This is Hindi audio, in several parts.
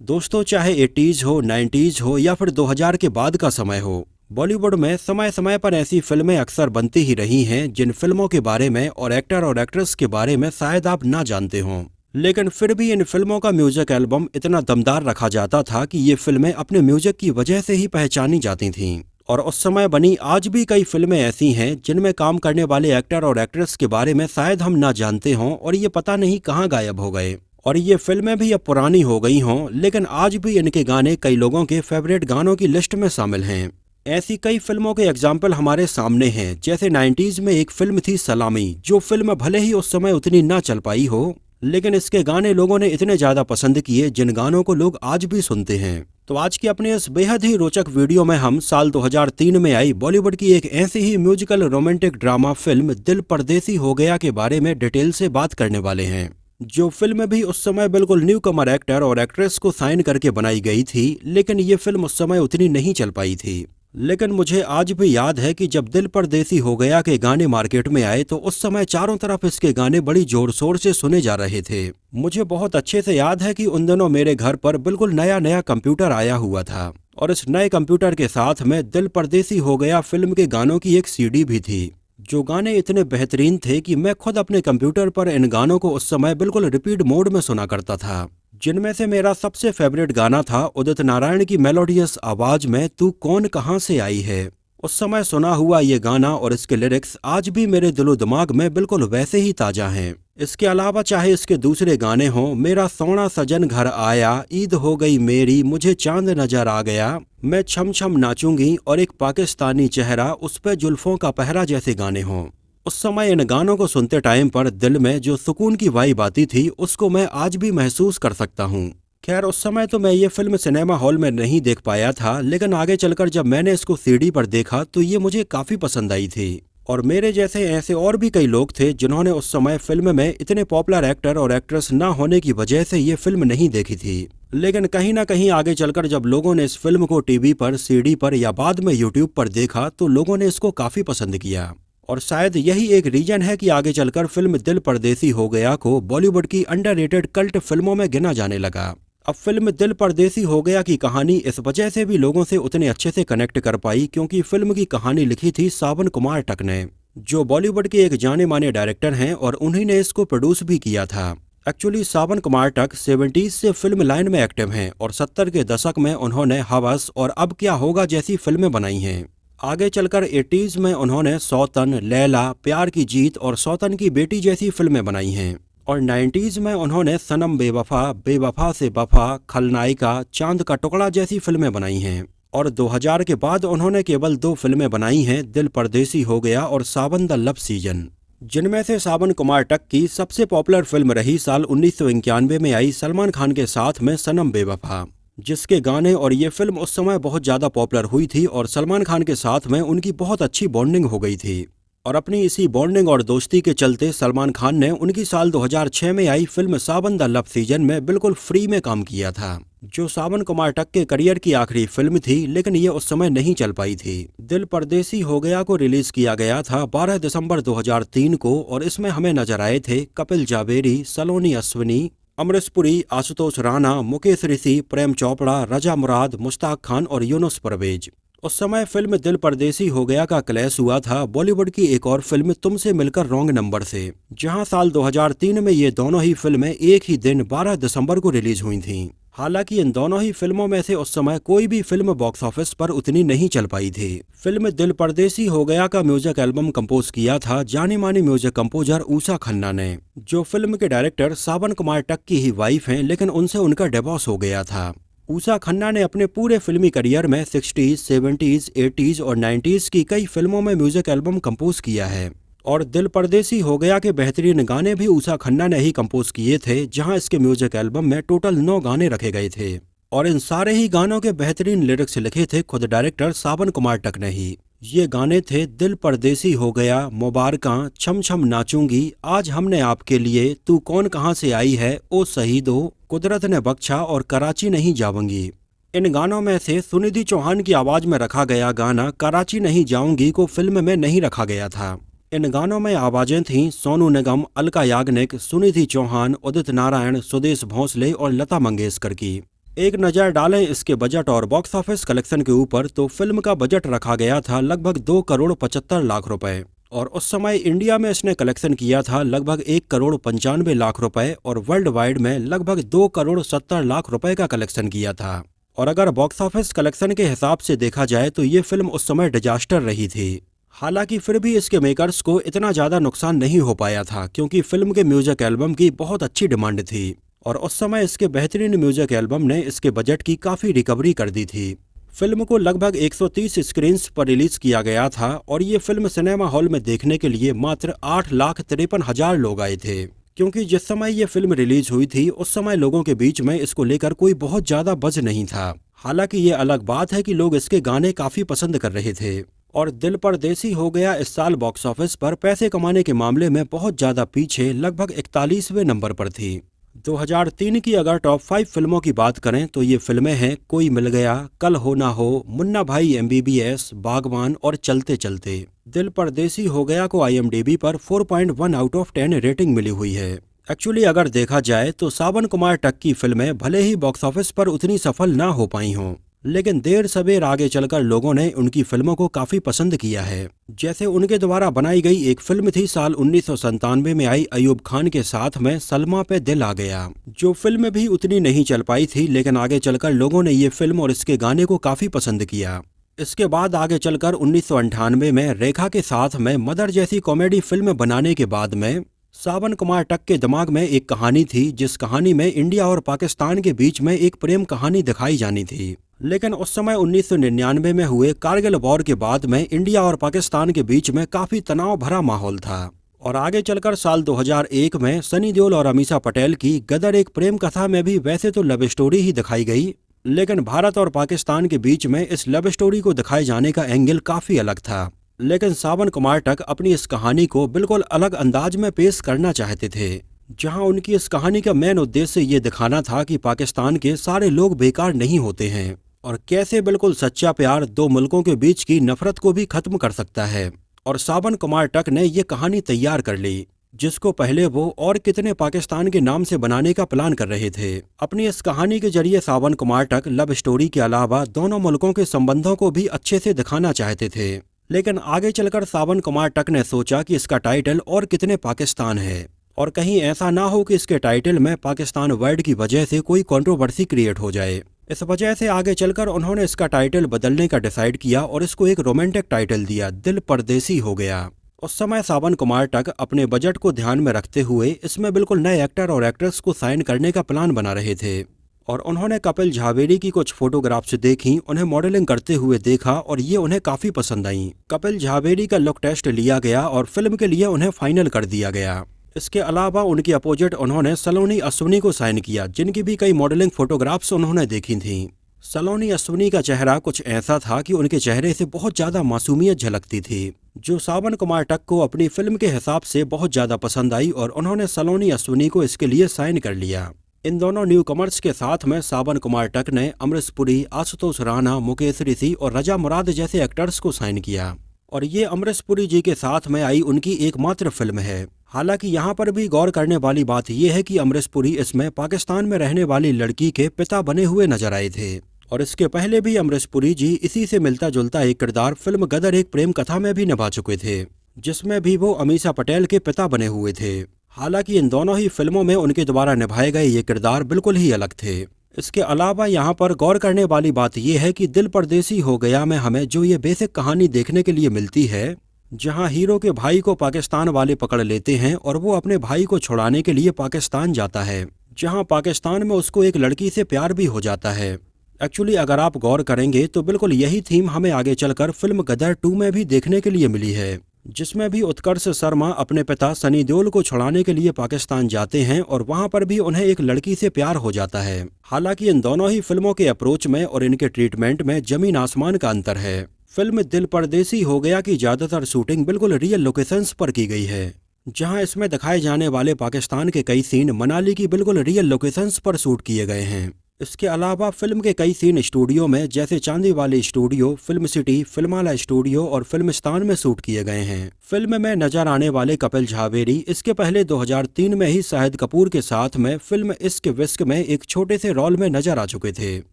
दोस्तों, चाहे 80s हो, 90s हो या फिर 2000 के बाद का समय हो, बॉलीवुड में समय समय पर ऐसी फिल्में अक्सर बनती ही रही हैं जिन फिल्मों के बारे में और एक्टर और एक्ट्रेस के बारे में शायद आप ना जानते हों। लेकिन फिर भी इन फिल्मों का म्यूजिक एल्बम इतना दमदार रखा जाता था कि ये फिल्में अपने म्यूजिक की वजह से ही पहचानी जाती थीं। और उस समय बनी आज भी कई फिल्में ऐसी हैं जिनमें काम करने वाले एक्टर और एक्ट्रेस के बारे में शायद हम ना जानते हों और ये पता नहीं कहाँ गायब हो गए। और ये फिल्में भी अब पुरानी हो गई हों, लेकिन आज भी इनके गाने कई लोगों के फेवरेट गानों की लिस्ट में शामिल हैं। ऐसी कई फिल्मों के एग्जाम्पल हमारे सामने हैं। जैसे 90s में एक फिल्म थी सलामी, जो फिल्म भले ही उस समय उतनी ना चल पाई हो, लेकिन इसके गाने लोगों ने इतने ज्यादा पसंद किए जिन गानों को लोग आज भी सुनते हैं। तो आज की अपने इस बेहद ही रोचक वीडियो में हम साल 2003 में आई बॉलीवुड की एक ऐसी ही म्यूजिकल रोमांटिक ड्रामा फिल्म दिल परदेसी हो गया के बारे में डिटेल से बात करने वाले हैं। जो फिल्म भी उस समय बिल्कुल न्यू कमर एक्टर और एक्ट्रेस को साइन करके बनाई गई थी, लेकिन ये फिल्म उस समय उतनी नहीं चल पाई थी। लेकिन मुझे आज भी याद है कि जब दिल परदेसी हो गया के गाने मार्केट में आए तो उस समय चारों तरफ इसके गाने बड़ी जोर शोर से सुने जा रहे थे। मुझे बहुत अच्छे से याद है कि उन दिनों मेरे घर पर बिल्कुल नया नया कंप्यूटर आया हुआ था और इस नए कंप्यूटर के साथ में दिल परदेसी हो गया फिल्म के गानों की एक सीडी भी थी। जो गाने इतने बेहतरीन थे कि मैं खुद अपने कंप्यूटर पर इन गानों को उस समय बिल्कुल रिपीट मोड में सुना करता था। जिनमें से मेरा सबसे फेवरेट गाना था उदित नारायण की मेलोडियस आवाज में तू कौन कहां से आई है। उस समय सुना हुआ ये गाना और इसके लिरिक्स आज भी मेरे दिलो दिमाग में बिल्कुल वैसे ही ताजा हैं। इसके अलावा चाहे इसके दूसरे गाने हों, मेरा सोना सजन घर आया, ईद हो गई मेरी, मुझे चांद नजर आ गया, मैं छम छम नाचूंगी और एक पाकिस्तानी चेहरा, उस पे जुल्फों का पहरा जैसे गाने हों, उस समय इन गानों को सुनते टाइम पर दिल में जो सुकून की वाइब आती थी उसको मैं आज भी महसूस कर सकता हूँ। खैर, उस समय तो मैं ये फिल्म सिनेमा हॉल में नहीं देख पाया था, लेकिन आगे चलकर जब मैंने इसको सीडी पर देखा तो ये मुझे काफी पसंद आई थी। और मेरे जैसे ऐसे और भी कई लोग थे जिन्होंने उस समय फिल्म में इतने पॉपुलर एक्टर और एक्ट्रेस ना होने की वजह से ये फिल्म नहीं देखी थी। लेकिन कहीं ना कहीं आगे चलकर जब लोगों ने इस फिल्म को टीवी पर, सीडी पर या बाद में यूट्यूब पर देखा तो लोगों ने इसको काफी पसंद किया। और शायद यही एक रीजन है कि आगे चलकर फिल्म दिल परदेसी हो गया को बॉलीवुड की अंडररेटेड कल्ट फिल्मों में गिना जाने लगा। अब फिल्म दिल परदेसी हो गया की कहानी इस वजह से भी लोगों से उतने अच्छे से कनेक्ट कर पाई क्योंकि फिल्म की कहानी लिखी थी सावन कुमार टक ने, जो बॉलीवुड के एक जाने माने डायरेक्टर हैं और उन्हीं ने इसको प्रोड्यूस भी किया था। एक्चुअली सावन कुमार टक 70s से फिल्म लाइन में एक्टिव हैं और 70 के दशक में उन्होंने हवस और अब क्या होगा जैसी फिल्में बनाई हैं। आगे चलकर 80s में उन्होंने सौतन, लैला, प्यार की जीत और सौतन की बेटी जैसी फिल्में बनाई हैं। और 90s में उन्होंने सनम बेवफा, बेवफा से वफा, खलनायिका, चांद का टुकड़ा जैसी फिल्में बनाई हैं। और 2000 के बाद उन्होंने केवल 2 फिल्में बनाई हैं, दिल परदेसी हो गया और सावन द लव सीजन, जिनमें से सावन कुमार टक की सबसे पॉपुलर फिल्म रही साल 1991 में आई सलमान खान के साथ में सनम बेवफा, जिसके गाने और ये फिल्म उस समय बहुत ज़्यादा पॉपुलर हुई थी और सलमान खान के साथ में उनकी बहुत अच्छी बॉन्डिंग हो गई थी। और अपनी इसी बॉन्डिंग और दोस्ती के चलते सलमान खान ने उनकी साल 2006 में आई फिल्म सावन द लव सीजन में बिल्कुल फ्री में काम किया था, जो सावन कुमार टक के करियर की आखिरी फिल्म थी, लेकिन ये उस समय नहीं चल पाई थी। दिल परदेसी हो गया को रिलीज किया गया था 12 दिसंबर 2003 को और इसमें हमें नजर आए थे कपिल जावेरी, सलोनी अश्विनी, अमरीश पुरी, आशुतोष राणा, मुकेश ऋषि, प्रेम चोपड़ा, रजा मुराद, मुश्ताक खान और यूनुस परवेज। उस समय फिल्म दिल परदेसी हो गया का क्लैश हुआ था बॉलीवुड की एक और फिल्म तुमसे मिलकर रॉन्ग नंबर से, जहां साल 2003 में ये दोनों ही फिल्में एक ही दिन 12 दिसंबर को रिलीज हुई थीं। हालांकि इन दोनों ही फिल्मों में से उस समय कोई भी फिल्म बॉक्स ऑफिस पर उतनी नहीं चल पाई थी। फिल्म दिल परदेसी हो गया का म्यूजिक एल्बम कंपोज किया था जानी मानी म्यूजिक कंपोजर उषा खन्ना ने, जो फिल्म के डायरेक्टर सावन कुमार टक की ही वाइफ हैं, लेकिन उनसे उनका डिवोर्स हो गया था। उषा खन्ना ने अपने पूरे फिल्मी करियर में 60s, 70s, 80s और 90s की कई फिल्मों में म्यूजिक एल्बम कंपोज किया है और दिल परदेसी हो गया के बेहतरीन गाने भी उषा खन्ना ने ही कंपोज किए थे, जहां इसके म्यूजिक एल्बम में टोटल 9 गाने रखे गए थे और इन सारे ही गानों के बेहतरीन लिरिक्स लिखे थे खुद डायरेक्टर सावन कुमार टक ने ही। ये गाने थे दिल परदेसी हो गया, मुबारकां, छम छम नाचूंगी, आज हमने आपके लिए, तू कौन कहां से आई है, ओ शहीदो, कुदरत ने बख्शा और कराची नहीं जाऊंगी। इन गानों में से सुनिधि चौहान की आवाज में रखा गया गाना कराची नहीं जाऊंगी को फिल्म में नहीं रखा गया था। इन गानों में आवाजें थीं सोनू निगम, अलका याग्निक, सुनिधि चौहान, उदित नारायण, सुदेश भोंसले और लता मंगेशकर की। एक नज़र डालें इसके बजट और बॉक्स ऑफिस कलेक्शन के ऊपर तो फिल्म का बजट रखा गया था लगभग 2 करोड़ 75 लाख रुपए और उस समय इंडिया में इसने कलेक्शन किया था लगभग 1 करोड़ 95 लाख रुपए और वर्ल्ड वाइड में लगभग 2 करोड़ 70 लाख रुपए का कलेक्शन किया था। और अगर बॉक्स ऑफिस कलेक्शन के हिसाब से देखा जाए तो ये फिल्म उस समय डिजास्टर रही थी। हालांकि फिर भी इसके मेकर्स को इतना ज़्यादा नुकसान नहीं हो पाया था क्योंकि फिल्म के म्यूजिक एल्बम की बहुत अच्छी डिमांड थी और उस समय इसके बेहतरीन म्यूजिक एल्बम ने इसके बजट की काफ़ी रिकवरी कर दी थी। फिल्म को लगभग 130 स्क्रीन्स पर रिलीज किया गया था और ये फिल्म सिनेमा हॉल में देखने के लिए मात्र 8,53,000 लोग आए थे क्योंकि जिस समय ये फिल्म रिलीज हुई थी उस समय लोगों के बीच में इसको लेकर कोई बहुत ज़्यादा बज़ नहीं था। हालांकि ये अलग बात है कि लोग इसके गाने काफ़ी पसंद कर रहे थे और दिल परदेसी हो गया इस साल बॉक्स ऑफिस पर पैसे कमाने के मामले में बहुत ज़्यादा पीछे लगभग 41वें नंबर पर थी। 2003 की अगर टॉप 5 फिल्मों की बात करें तो ये फिल्में हैं कोई मिल गया, कल हो ना हो, मुन्ना भाई MBBS, बागवान और चलते चलते। दिल परदेसी हो गया को IMDb पर 4.1 आउट ऑफ 10 रेटिंग मिली हुई है। एक्चुअली अगर देखा जाए तो सावन कुमार टक की फिल्में भले ही बॉक्स ऑफिस पर उतनी सफल ना हो पाई हों लेकिन देर सवेर आगे चलकर लोगों ने उनकी फिल्मों को काफी पसंद किया है। जैसे उनके द्वारा बनाई गई एक फिल्म थी साल 1997 में आई अयूब खान के साथ में सलमा पे दिल आ गया, जो फिल्म भी उतनी नहीं चल पाई थी लेकिन आगे चलकर लोगों ने ये फिल्म और इसके गाने को काफी पसंद किया। इसके बाद आगे चलकर 1998 में रेखा के साथ में मदर जैसी कॉमेडी फिल्म बनाने के बाद में सावन कुमार टक के दिमाग में एक कहानी थी जिस कहानी में इंडिया और पाकिस्तान के बीच में एक प्रेम कहानी दिखाई जानी थी। लेकिन उस समय 1999 में हुए कारगिल वॉर के बाद में इंडिया और पाकिस्तान के बीच में काफी तनाव भरा माहौल था और आगे चलकर साल 2001 में सनी देओल और अमीषा पटेल की गदर एक प्रेम कथा में भी वैसे तो लव स्टोरी ही दिखाई गई लेकिन भारत और पाकिस्तान के बीच में इस लव स्टोरी को दिखाए जाने का एंगल काफी अलग था। लेकिन सावन कुमार टक अपनी इस कहानी को बिल्कुल अलग अंदाज में पेश करना चाहते थे, जहां उनकी इस कहानी का मेन उद्देश्य ये दिखाना था कि पाकिस्तान के सारे लोग बेकार नहीं होते हैं और कैसे बिल्कुल सच्चा प्यार दो मुल्कों के बीच की नफरत को भी खत्म कर सकता है। और सावन कुमार टक ने ये कहानी तैयार कर ली जिसको पहले वो और कितने पाकिस्तान के नाम से बनाने का प्लान कर रहे थे। अपनी इस कहानी के जरिए सावन कुमार टक लव स्टोरी के अलावा दोनों मुल्कों के संबंधों को भी अच्छे से दिखाना चाहते थे। लेकिन आगे चलकर सावन कुमार टक ने सोचा कि इसका टाइटल और कितने पाकिस्तान है और कहीं ऐसा ना हो कि इसके टाइटल में पाकिस्तान वर्ड की वजह से कोई कंट्रोवर्सी क्रिएट हो जाए। इस वजह से आगे चलकर उन्होंने इसका टाइटल बदलने का डिसाइड किया और इसको एक रोमांटिक टाइटल दिया, दिल परदेसी हो गया। उस समय सावन कुमार टक अपने बजट को ध्यान में रखते हुए इसमें बिल्कुल नए एक्टर और एक्ट्रेस को साइन करने का प्लान बना रहे थे और उन्होंने कपिल झावेरी की कुछ फोटोग्राफ्स देखी, उन्हें मॉडलिंग करते हुए देखा और ये उन्हें काफी पसंद आई। कपिल झावेरी का लुक टेस्ट लिया गया और फिल्म के लिए उन्हें फाइनल कर दिया गया। इसके अलावा उनके अपोजिट उन्होंने सलोनी अश्विनी को साइन किया, जिनकी भी कई मॉडलिंग फोटोग्राफ्स उन्होंने देखी थी। सलोनी अश्विनी का चेहरा कुछ ऐसा था कि उनके चेहरे से बहुत ज्यादा मासूमियत झलकती थी, जो सावन कुमार टक को अपनी फिल्म के हिसाब से बहुत ज्यादा पसंद आई और उन्होंने सलोनी अश्विनी को इसके लिए साइन कर लिया। इन दोनों न्यू कमर्स के साथ में सावन कुमार टक ने अमरीश पुरी, आशुतोष राणा, मुकेश ऋषि और रजा मुराद जैसे एक्टर्स को साइन किया और ये अमरीश पुरी जी के साथ में आई उनकी एकमात्र फिल्म है। हालांकि यहाँ पर भी गौर करने वाली बात यह है कि अमरीश पुरी इसमें पाकिस्तान में रहने वाली लड़की के पिता बने हुए नजर आए थे और इसके पहले भी अमरीश पुरी जी इसी से मिलता जुलता एक किरदार फिल्म गदर एक प्रेम कथा में भी निभा चुके थे, जिसमें भी वो अमीषा पटेल के पिता बने हुए थे। हालांकि इन दोनों ही फिल्मों में उनके द्वारा निभाए गए ये किरदार बिल्कुल ही अलग थे। इसके अलावा यहाँ पर गौर करने वाली बात यह है कि दिल परदेसी हो गया में हमें जो ये बेसिक कहानी देखने के लिए मिलती है, जहाँ हीरो के भाई को पाकिस्तान वाले पकड़ लेते हैं और वो अपने भाई को छुड़ाने के लिए पाकिस्तान जाता है, जहाँ पाकिस्तान में उसको एक लड़की से प्यार भी हो जाता है। एक्चुअली अगर आप गौर करेंगे तो बिल्कुल यही थीम हमें आगे चलकर फिल्म गदर 2 में भी देखने के लिए मिली है, जिसमें भी उत्कर्ष शर्मा अपने पिता सनी देओल को छुड़ाने के लिए पाकिस्तान जाते हैं और वहां पर भी उन्हें एक लड़की से प्यार हो जाता है। हालांकि इन दोनों ही फिल्मों के अप्रोच में और इनके ट्रीटमेंट में जमीन आसमान का अंतर है। फिल्म दिल परदेसी हो गया की ज्यादातर शूटिंग बिल्कुल रियल लोकेशंस पर की गई है, जहां इसमें दिखाए जाने वाले पाकिस्तान के कई सीन मनाली की बिल्कुल रियल लोकेशंस पर शूट किए गए हैं। इसके अलावा फिल्म के कई सीन स्टूडियो में जैसे चांदी वाली स्टूडियो, फिल्म सिटी, फिल्माला स्टूडियो और फिल्मिस्तान में शूट किए गए हैं। फिल्म में नजर आने वाले कपिल झावेरी इसके पहले 2003 में ही शाहिद कपूर के साथ में फिल्म इश्क विश्क में एक छोटे से रोल में नजर आ चुके थे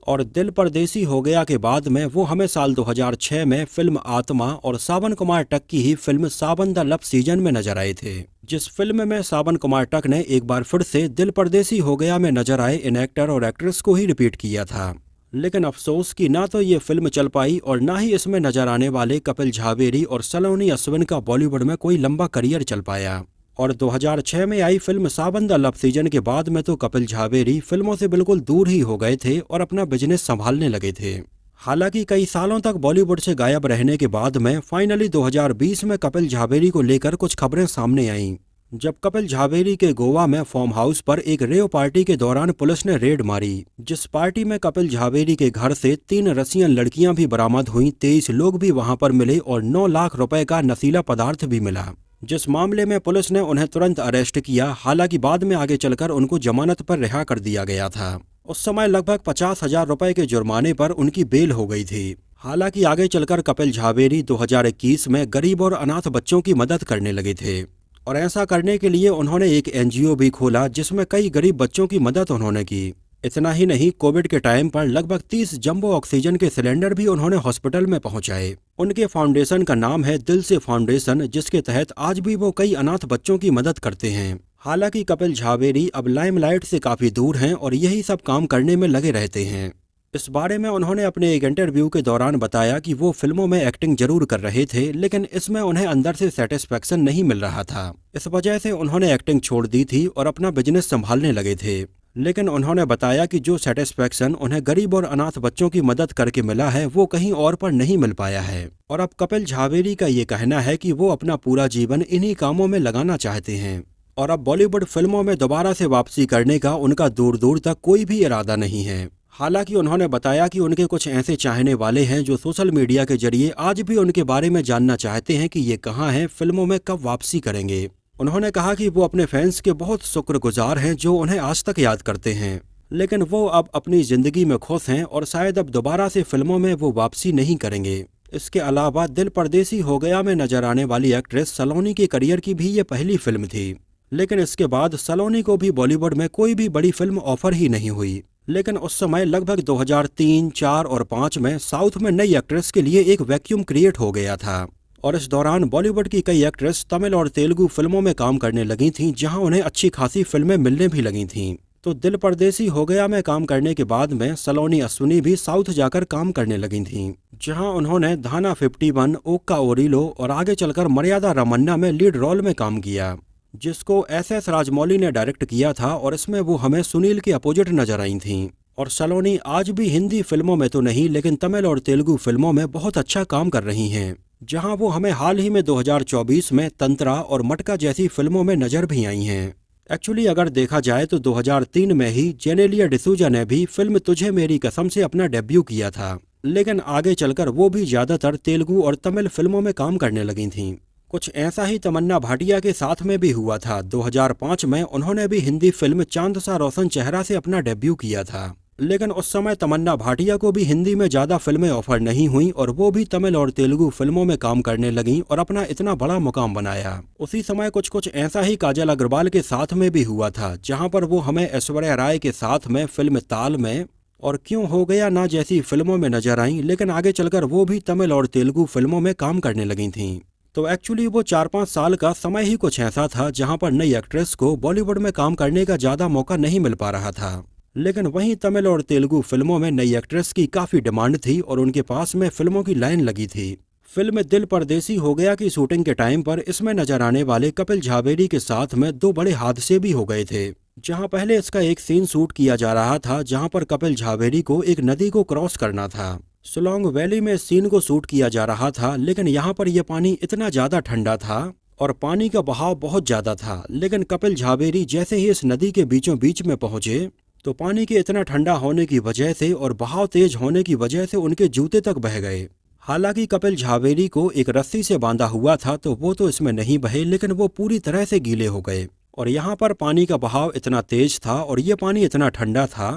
और दिल परदेसी हो गया के बाद में वो हमें साल 2006 में फिल्म आत्मा और सावन कुमार टक की ही फिल्म सावन द लव सीजन में नजर आए थे, जिस फिल्म में सावन कुमार टक ने एक बार फिर से दिल परदेसी हो गया में नजर आए इन एक्टर और एक्ट्रेस को ही रिपीट किया था। लेकिन अफसोस कि ना तो ये फिल्म चल पाई और ना ही इसमें नजर आने वाले कपिल झावेरी और सलोनी अश्विन का बॉलीवुड में कोई लंबा करियर चल पाया। और 2006 में आई फिल्म सावन द लव सीजन के बाद में तो कपिल झावेरी फिल्मों से बिल्कुल दूर ही हो गए थे और अपना बिजनेस संभालने लगे थे। हालांकि कई सालों तक बॉलीवुड से गायब रहने के बाद में फाइनली 2020 में कपिल झावेरी को लेकर कुछ खबरें सामने आईं, जब कपिल झावेरी के गोवा में फार्म हाउस पर एक रेव पार्टी के दौरान पुलिस ने रेड मारी, जिस पार्टी में कपिल झावेरी के घर से 3 रसियन लड़कियां भी बरामद हुई, 23 लोग भी वहां पर मिले और 9 लाख रुपए का नशीला पदार्थ भी मिला, जिस मामले में पुलिस ने उन्हें तुरंत अरेस्ट किया। हालांकि बाद में आगे चलकर उनको जमानत पर रिहा कर दिया गया था। उस समय लगभग 50,000 रुपए के जुर्माने पर उनकी बेल हो गई थी। हालांकि आगे चलकर कपिल झावेरी 2021 में गरीब और अनाथ बच्चों की मदद करने लगे थे और ऐसा करने के लिए उन्होंने एक एनजीओ भी खोला जिसमें कई गरीब बच्चों की मदद उन्होंने की। इतना ही नहीं, कोविड के टाइम पर लगभग 30 जंबो ऑक्सीजन के सिलेंडर भी उन्होंने हॉस्पिटल में पहुंचाए। उनके फाउंडेशन का नाम है दिल से फाउंडेशन, जिसके तहत आज भी वो कई अनाथ बच्चों की मदद करते हैं। हालांकि कपिल झावेरी अब लाइमलाइट से काफी दूर हैं और यही सब काम करने में लगे रहते हैं। इस बारे में उन्होंने अपने एक इंटरव्यू के दौरान बताया कि वो फिल्मों में एक्टिंग जरूर कर रहे थे, लेकिन इसमें उन्हें अंदर से सेटिस्फेक्शन नहीं मिल रहा था। इस वजह से उन्होंने एक्टिंग छोड़ दी थी और अपना बिजनेस संभालने लगे थे। लेकिन उन्होंने बताया कि जो सेटिस्फेक्शन उन्हें गरीब और अनाथ बच्चों की मदद करके मिला है वो कहीं और पर नहीं मिल पाया है। और अब कपिल झावेरी का ये कहना है कि वो अपना पूरा जीवन इन्हीं कामों में लगाना चाहते हैं और अब बॉलीवुड फिल्मों में दोबारा से वापसी करने का उनका दूर दूर तक कोई भी इरादा नहीं है। हालांकि उन्होंने बताया कि उनके कुछ ऐसे चाहने वाले हैं जो सोशल मीडिया के जरिए आज भी उनके बारे में जानना चाहते हैं कि ये कहाँ हैं, फिल्मों में कब वापसी करेंगे। उन्होंने कहा कि वो अपने फैंस के बहुत शुक्रगुजार हैं जो उन्हें आज तक याद करते हैं, लेकिन वो अब अपनी जिंदगी में खुश हैं और शायद अब दोबारा से फिल्मों में वो वापसी नहीं करेंगे। इसके अलावा दिल परदेसी हो गया में नजर आने वाली एक्ट्रेस सलोनी के करियर की भी ये पहली फिल्म थी, लेकिन इसके बाद सलोनी को भी बॉलीवुड में कोई भी बड़ी फिल्म ऑफर ही नहीं हुई। लेकिन उस समय लगभग 2003, 4 और 5 में साउथ में नई एक्ट्रेस के लिए एक वैक्यूम क्रिएट हो गया था और इस दौरान बॉलीवुड की कई एक्ट्रेस तमिल और तेलुगु फिल्मों में काम करने लगी थीं, जहां उन्हें अच्छी खासी फिल्में मिलने भी लगी थीं। तो दिल परदेसी हो गया में काम करने के बाद में सलोनी अश्विनी भी साउथ जाकर काम करने लगी थीं, जहां उन्होंने धाना 51, ओक्का ओरिलो और आगे चलकर मर्यादा रमन्ना में लीड रोल में काम किया, जिसको SS राजमौली ने डायरेक्ट किया था और इसमें वो हमें सुनील के अपोजिट नजर आई थीं। और सलोनी आज भी हिंदी फिल्मों में तो नहीं लेकिन तमिल और तेलुगु फिल्मों में बहुत अच्छा काम कर रही हैं, जहां वो हमें हाल ही में 2024 में तंत्रा और मटका जैसी फिल्मों में नजर भी आई हैं। एक्चुअली अगर देखा जाए तो 2003 में ही जेनेलिया डिसूजा ने भी फिल्म तुझे मेरी कसम से अपना डेब्यू किया था, लेकिन आगे चलकर वो भी ज्यादातर तेलुगु और तमिल फिल्मों में काम करने लगी थीं। कुछ ऐसा ही तमन्ना भाटिया के साथ में भी हुआ था। 2005 में उन्होंने भी हिंदी फिल्म चांद सा रोशन चेहरा से अपना डेब्यू किया था, लेकिन उस समय तमन्ना भाटिया को भी हिंदी में ज्यादा फिल्में ऑफर नहीं हुई और वो भी तमिल और तेलुगु फिल्मों में काम करने लगी और अपना इतना बड़ा मुकाम बनाया। उसी समय कुछ ऐसा ही काजल अग्रवाल के साथ में भी हुआ था, जहां पर वो हमें ऐश्वर्या राय के साथ में फिल्म ताल में और क्यों हो गया ना जैसी फिल्मों में नजर आई, लेकिन आगे चलकर वो भी तमिल और तेलुगु फिल्मों में काम करने लगी थीं। तो एक्चुअली वो 4-5 साल का समय ही कुछ ऐसा था जहां पर नई एक्ट्रेस को बॉलीवुड में काम करने का ज्यादा मौका नहीं मिल पा रहा था, लेकिन वहीं तमिल और तेलुगु फिल्मों में नई एक्ट्रेस की काफी डिमांड थी और उनके पास में फिल्मों की लाइन लगी थी। फिल्म दिल परदेसी हो गया की शूटिंग के टाइम पर इसमें नजर आने वाले कपिल झावेरी के साथ में 2 बड़े हादसे भी हो गए थे, जहां पहले इसका एक सीन शूट किया जा रहा था जहां पर कपिल झावेरी को एक नदी को क्रॉस करना था। सोलोंग वैली में सीन को शूट किया जा रहा था, लेकिन यहाँ पर यह पानी इतना ज्यादा ठंडा था और पानी का बहाव बहुत ज्यादा था, लेकिन कपिल झावेरी जैसे ही इस नदी के बीचों बीच में पहुंचे तो पानी के इतना ठंडा होने की वजह से और बहाव तेज होने की वजह से उनके जूते तक बह गए। हालांकि कपिल झावेरी को एक रस्सी से बांधा हुआ था तो वो तो इसमें नहीं बहे, लेकिन वो पूरी तरह से गीले हो गए और यहाँ पर पानी का बहाव इतना तेज था और ये पानी इतना ठंडा था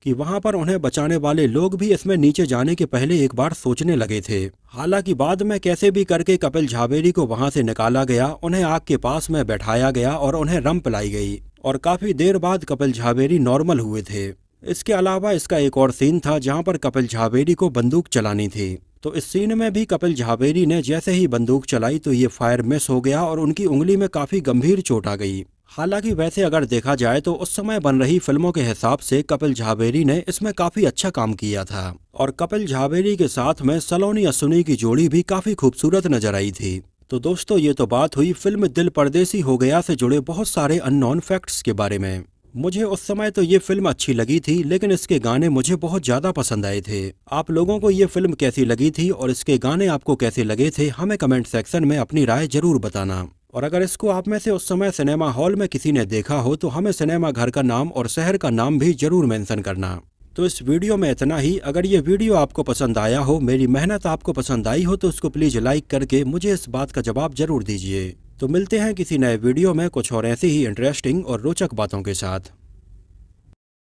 कि वहां पर उन्हें बचाने वाले लोग भी इसमें नीचे जाने के पहले एक बार सोचने लगे थे। हालांकि बाद में कैसे भी करके कपिल झावेरी को वहां से निकाला गया, उन्हें आग के पास में बैठाया गया और उन्हें रम पिलाई गई और काफी देर बाद कपिल झावेरी नॉर्मल हुए थे। इसके अलावा इसका एक और सीन था जहां पर कपिल झावेरी को बंदूक चलानी थी। तो इस सीन में भी कपिल झावेरी ने जैसे ही बंदूक चलाई तो ये फायर मिस हो गया और उनकी उंगली में काफी गंभीर चोट आ गई। हालांकि वैसे अगर देखा जाए तो उस समय बन रही फिल्मों के हिसाब से कपिल झावेरी ने इसमें काफी अच्छा काम किया था और कपिल झावेरी के साथ में सलोनी असुनी की जोड़ी भी काफी खूबसूरत नजर आई थी। तो दोस्तों, ये तो बात हुई फिल्म दिल परदेसी हो गया से जुड़े बहुत सारे अननोन फैक्ट्स के बारे में। मुझे उस समय तो ये फिल्म अच्छी लगी थी, लेकिन इसके गाने मुझे बहुत ज्यादा पसंद आए थे। आप लोगों को ये फिल्म कैसी लगी थी और इसके गाने आपको कैसे लगे थे, हमें कमेंट सेक्शन में अपनी राय जरूर बताना। और अगर इसको आप में से उस समय सिनेमा हॉल में किसी ने देखा हो तो हमें सिनेमा घर का नाम और शहर का नाम भी जरूर मेंशन करना। तो इस वीडियो में इतना ही। अगर ये वीडियो आपको पसंद आया हो, मेरी मेहनत आपको पसंद आई हो, तो उसको प्लीज लाइक करके मुझे इस बात का जवाब जरूर दीजिए। तो मिलते हैं किसी नए वीडियो में कुछ और ऐसी ही इंटरेस्टिंग और रोचक बातों के साथ।